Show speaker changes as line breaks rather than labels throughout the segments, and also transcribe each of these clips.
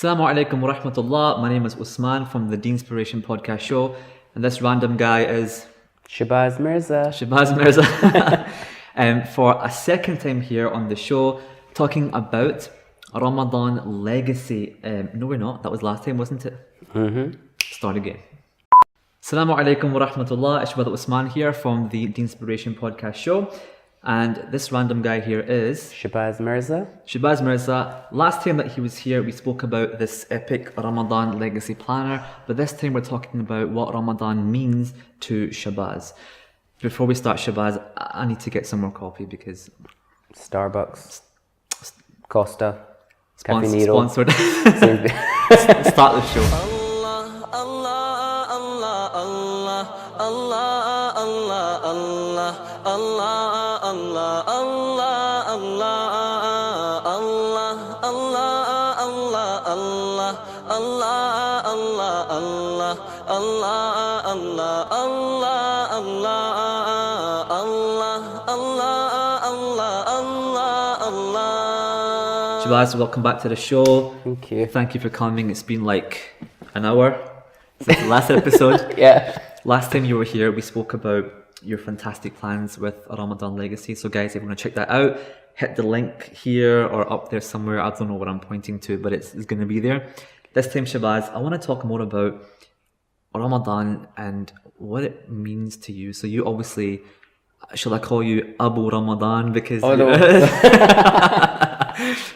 Assalamu alaikum wa rahmatullah. My name is Usman from the Inspiration podcast show, and this random guy is
Shahbaz Mirza.
Shahbaz Mirza. For a second time here on the show, talking about Ramadan Legacy. No, we're not. That was last time, wasn't it? Start again. Assalamu alaikum wa rahmatullah. It's Usman here from the Inspiration podcast show. And this random guy here is
Shahbaz Mirza.
Shahbaz Mirza. Last time that he was here, we spoke about this epic Ramadan Legacy Planner, but this time we're talking about what Ramadan means to Shahbaz. Before we start, Shahbaz, I need to get some more coffee because
Starbucks, Costa, Cafe Nero.
Sponsored. Start the show. Shahbaz, welcome back to the show.
Thank you.
Thank you for coming. It's been like an hour since the last episode.
Yeah.
Last time you were here, we spoke about your fantastic plans with Ramadan Legacy. So guys, if you want to check that out, hit the link here or up there somewhere. I don't know what I'm pointing to, but it's going to be there. This time, Shahbaz, I want to talk more about Ramadan and what it means to you. So you obviously, shall I call you Abu Ramadan? Because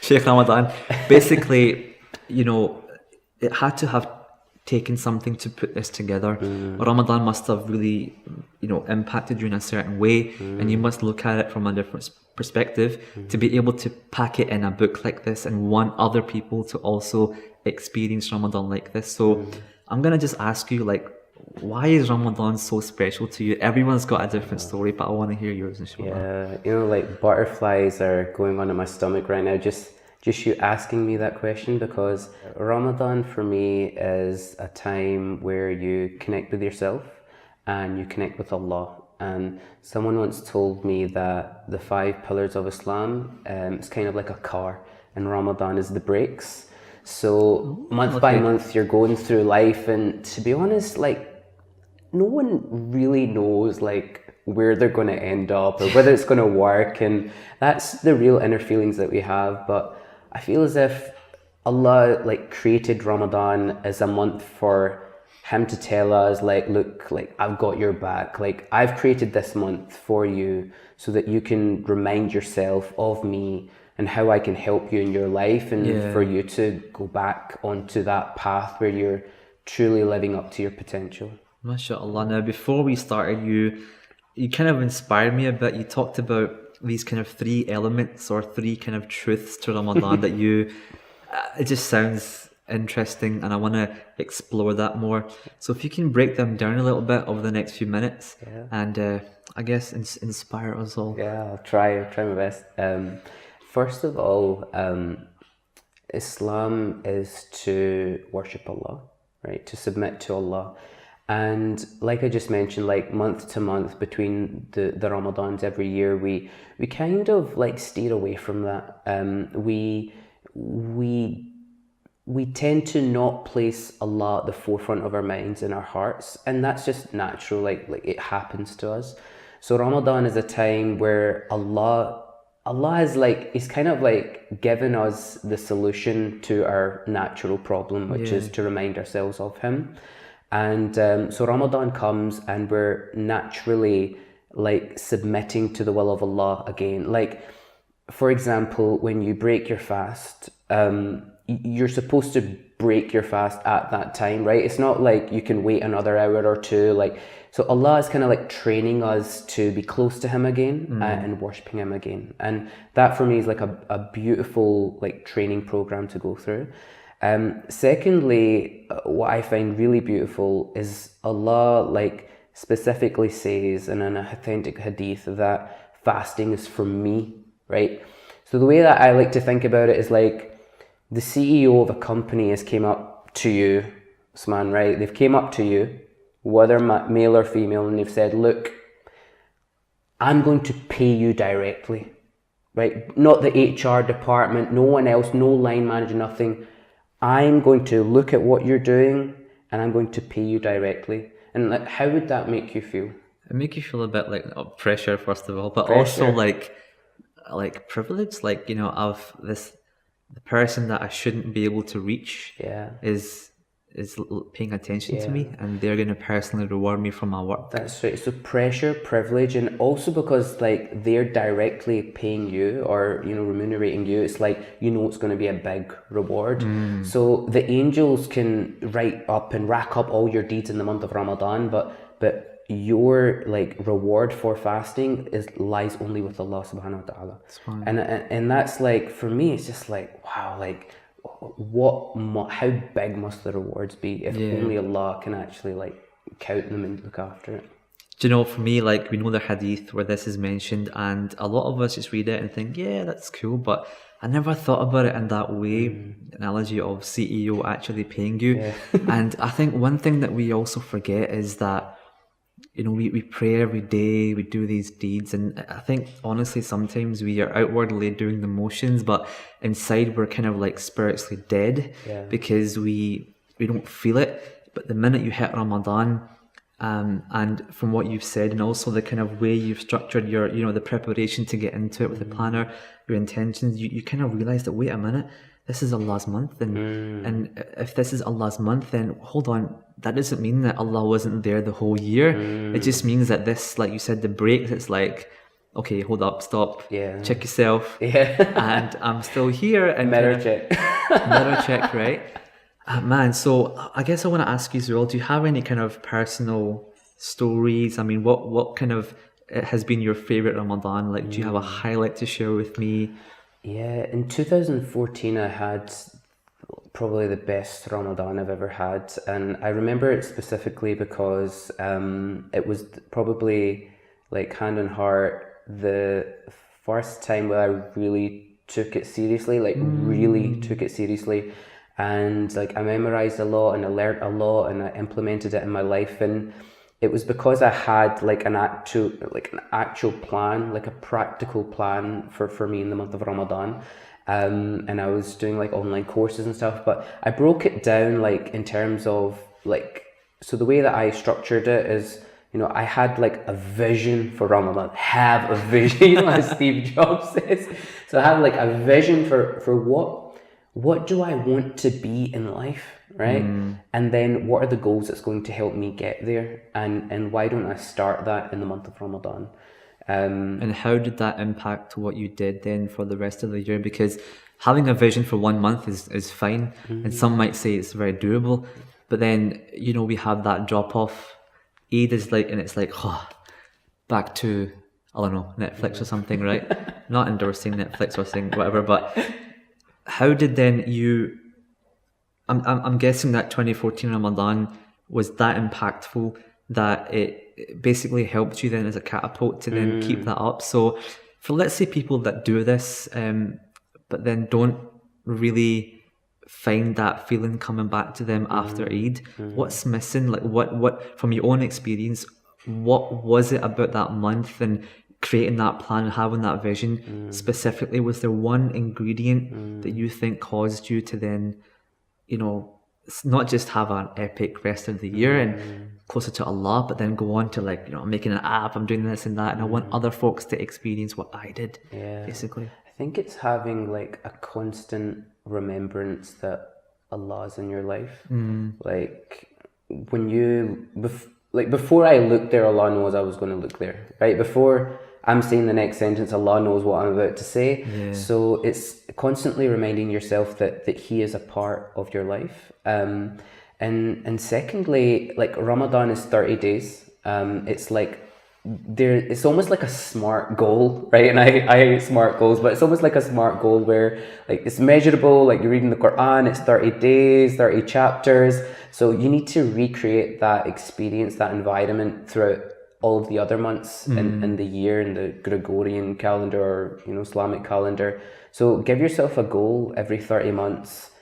Sheikh Ramadan. Basically, you know, it had to have taken something to put this together. Ramadan must have really, you know, impacted you in a certain way, and you must look at it from a different perspective to be able to pack it in a book like this and want other people to also experience Ramadan like this. So I'm gonna just ask you, like, why is Ramadan so special to you? Everyone's got a different story, but I want to hear yours, inshallah.
Yeah, you know, like butterflies are going on in my stomach right now. Just you asking me that question, because Ramadan for me is a time where you connect with yourself and you connect with Allah. And someone once told me that the 5 pillars of Islam is kind of like a car, and Ramadan is the brakes. So month by month you're going through life, and to be honest, like, no one really knows like where they're going to end up or whether it's going to work, and that's the real inner feelings that we have. But I feel as if Allah like created Ramadan as a month for Him to tell us, like, look, like, I've got your back, like, I've created this month for you so that you can remind yourself of me and how I can help you in your life, and for you to go back onto that path where you're truly living up to your potential.
MashaAllah. Now, before we started, you kind of inspired me a bit. You talked about these kind of 3 elements or 3 kind of truths to Ramadan that you, it just sounds interesting, and I want to explore that more. So if you can break them down a little bit over the next few minutes, and I guess inspire us all.
Yeah, I'll try my best. First of all, Islam is to worship Allah, right? To submit to Allah. And like I just mentioned, like month to month between the Ramadans every year, we kind of like steer away from that. We tend to not place Allah at the forefront of our minds and our hearts, and that's just natural. Like it happens to us. So Ramadan is a time where Allah is like, He's kind of like given us the solution to our natural problem, which is to remind ourselves of Him. And so Ramadan comes and we're naturally like submitting to the will of Allah again. Like, for example, when you break your fast, you're supposed to break your fast at that time, right? It's not like you can wait another hour or two. Like, so Allah is kind of like training us to be close to Him again and worshipping Him again. And that for me is like a beautiful like training program to go through. Secondly, what I find really beautiful is Allah like specifically says in an authentic hadith that fasting is for me, right? So the way that I like to think about it is like the CEO of a company has came up to you, Usman, right? They've came up to you, whether male or female, and they've said, look, I'm going to pay you directly, right? Not the HR department, no one else, no line manager, nothing. I'm going to look at what you're doing and I'm going to pay you directly. And like, how would that make you feel?
It make you feel a bit like pressure, first of all, but also
Pressure.
like privilege, like, you know, of this, the person that I shouldn't be able to reach
Yeah.
is paying attention to
Yeah.
me, and they're going to personally reward me for my work.
That's right. So pressure, privilege, and also because like they're directly paying you or remunerating you, it's like it's going to be a big reward. So the angels can write up and rack up all your deeds in the month of Ramadan, but your like reward for fasting lies only with Allah subhanahu wa ta'ala. And that's like, for me, it's just like, wow, like how big must the rewards be if only Allah can actually like count them and look after it.
Do you know, for me, like, we know the hadith where this is mentioned, and a lot of us just read it and think, yeah, that's cool, but I never thought about it in that way, analogy of CEO actually paying you. And I think one thing that we also forget is that, you know, we pray every day, we do these deeds, and I think honestly sometimes we are outwardly doing the motions, but inside we're kind of like spiritually dead because we don't feel it. But the minute you hit Ramadan, and from what you've said, and also the kind of way you've structured your, you know, the preparation to get into it with the planner, your intentions, you kind of realize that, wait a minute, this is Allah's month, and if this is Allah's month, then hold on, that doesn't mean that Allah wasn't there the whole year. It just means that this, like you said, the breaks, it's like, okay, hold up, stop, check yourself, and I'm still here, and
mirror check.
mirror check, right? Man, so I guess I want to ask you as well, do you have any kind of personal stories? I mean, what kind of has been your favorite Ramadan? Like, do you have a highlight to share with me?
Yeah, in 2014 I had probably the best Ramadan I've ever had, and I remember it specifically because it was probably, like, hand on heart, the first time where I really took it seriously, really took it seriously, and like I memorized a lot and I learned a lot and I implemented it in my life. And it was because I had like an actual plan, like a practical plan for me in the month of Ramadan. And I was doing like online courses and stuff, but I broke it down like in terms of like, so the way that I structured it is, you know, I had like a vision for Ramadan, have a vision, you know, as Steve Jobs says. So I had like a vision for what do I want to be in life, right? And then what are the goals that's going to help me get there? And why don't I start that in the month of Ramadan?
And how did that impact what you did then for the rest of the year? Because having a vision for 1 month is fine, and some might say it's very doable, but then, you know, we have that drop off. Eid is like, and it's like, back to, I don't know, Netflix or something, right? Not endorsing Netflix or saying whatever, but how did then you, I'm guessing that 2014 Ramadan was that impactful that it basically helped you then as a catapult to then keep that up. So for, let's say, people that do this, but then don't really find that feeling coming back to them after Eid, what's missing? Like what from your own experience, what was it about that month and creating that plan and having that vision specifically? Was there one ingredient that you think caused you to then, you know, not just have an epic rest of the year and closer to Allah, but then go on to, like, you know, I'm making an app, I'm doing this and that, and I want other folks to experience what I did, basically?
I think it's having like a constant remembrance that Allah is in your life. Like when before I looked there, Allah knows I was going to look there, right? Before I'm saying the next sentence, Allah knows what I'm about to say. So it's constantly reminding yourself that He is a part of your life. And secondly, like Ramadan is 30 days. It's like it's almost like a SMART goal, right? And I hate SMART goals, but it's almost like a SMART goal where like it's measurable, like you're reading the Quran, it's 30 days, 30 chapters. So you need to recreate that experience, that environment throughout all of the other months in the year, in the Gregorian calendar or, you know, Islamic calendar. So give yourself a goal every 30 months,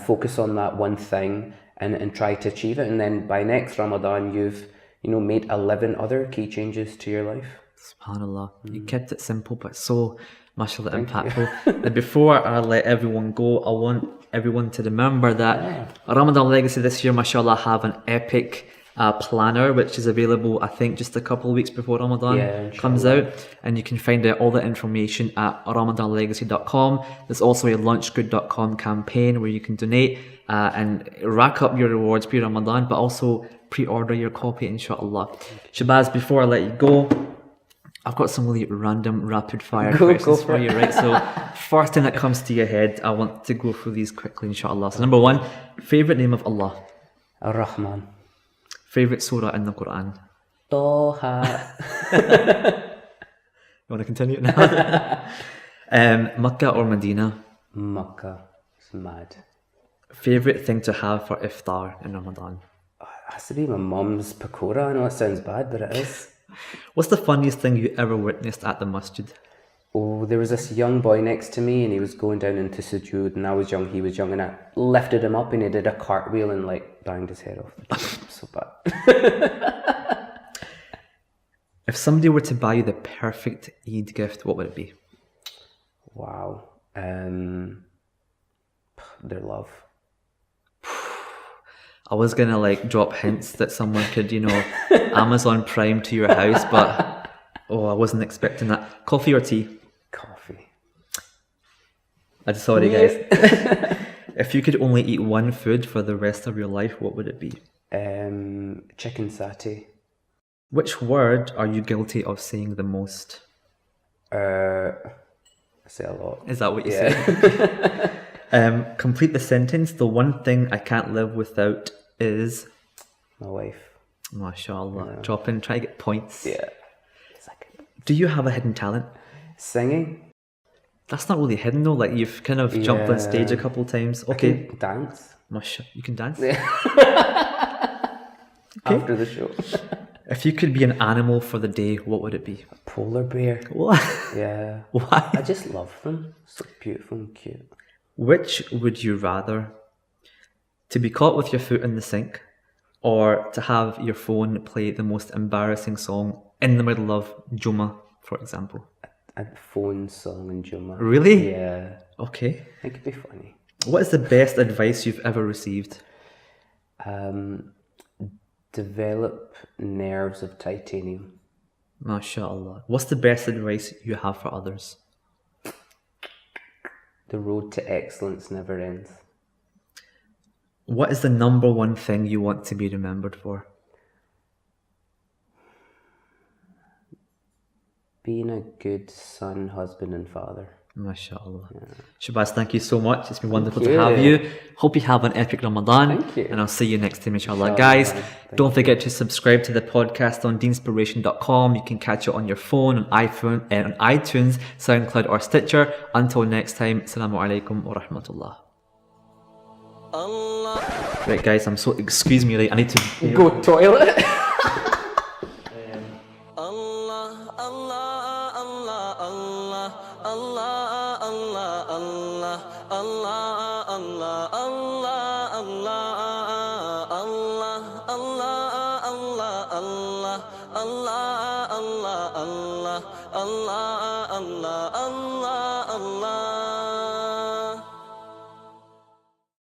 focus on that one thing and try to achieve it. And then by next Ramadan, you've, you know, made 11 other key changes to your life.
SubhanAllah. You kept it simple, but so mashallah impactful. And before I let everyone go, I want everyone to remember that Ramadan Legacy this year, mashallah, have an epic planner which is available, I think, just a couple of weeks before Ramadan comes out, and you can find out all the information at ramadanlegacy.com. There's also a launchgood.com campaign where you can donate and rack up your rewards pre-Ramadan, but also pre-order your copy, inshallah. Shahbaz, before I let you go, I've got some really random rapid fire questions for you, right? So first thing that comes to your head, I want to go through these quickly, inshallah. So number one, favorite name of Allah?
Ar-Rahman.
Favorite surah in the Quran?
Toha.
You want to continue now? Makkah or Medina?
Makkah. It's mad.
Favorite thing to have for iftar in Ramadan?
It has to be my mum's pakora. I know it sounds bad, but it is.
What's the funniest thing you ever witnessed at the masjid?
Oh, there was this young boy next to me and he was going down into sujood, and I was young, he was young, and I lifted him up and he did a cartwheel and like banged his head off the chair. So bad.
If somebody were to buy you the perfect Eid gift, what would it be?
Wow. Their love.
I was gonna like drop hints that someone could, Amazon Prime to your house, but I wasn't expecting that. Coffee or tea?
Coffee.
I'm sorry, guys. If you could only eat one food for the rest of your life, what would it be?
Chicken satay.
Which word are you guilty of saying the most?
I say a lot.
Is that what you say? Complete the sentence. The one thing I can't live without is...
My wife.
MashaAllah. Drop in, try to get points.
Yeah.
Do you have a hidden talent?
Singing.
That's not really hidden though. Like you've kind of jumped on stage a couple times. Okay.
I can dance.
You can dance?
Yeah.
Okay.
After the show.
If you could be an animal for the day, what would it be?
A polar bear.
What?
Yeah.
Why?
I just love them. So beautiful and cute.
Which would you rather? To be caught with your foot in the sink, or to have your phone play the most embarrassing song in the middle of Jummah, for example?
A phone song in Jummah.
Really?
Yeah.
Okay.
It could be funny.
What is the best advice you've ever received?
Develop nerves of titanium.
MashaAllah. What's the best advice you have for others?
The road to excellence never ends.
What is the number one thing you want to be remembered for?
Being a good son, husband, and father.
MashaAllah.
Yeah.
Shahbaz, thank you so much. It's been wonderful
Thank
to have
you.
you. Hope you have an epic Ramadan.
Thank you.
And I'll see you next time, inshallah.
Inshallah,
Guys,
man.
don't forget to subscribe to the podcast on deenspiration.com. You can catch it on your phone, on iPhone, and on iTunes, SoundCloud, or Stitcher. Until next time, Assalamu alaikum wa rahmatullah. Right, guys, excuse me, right, I need to
Go toilet.
Allah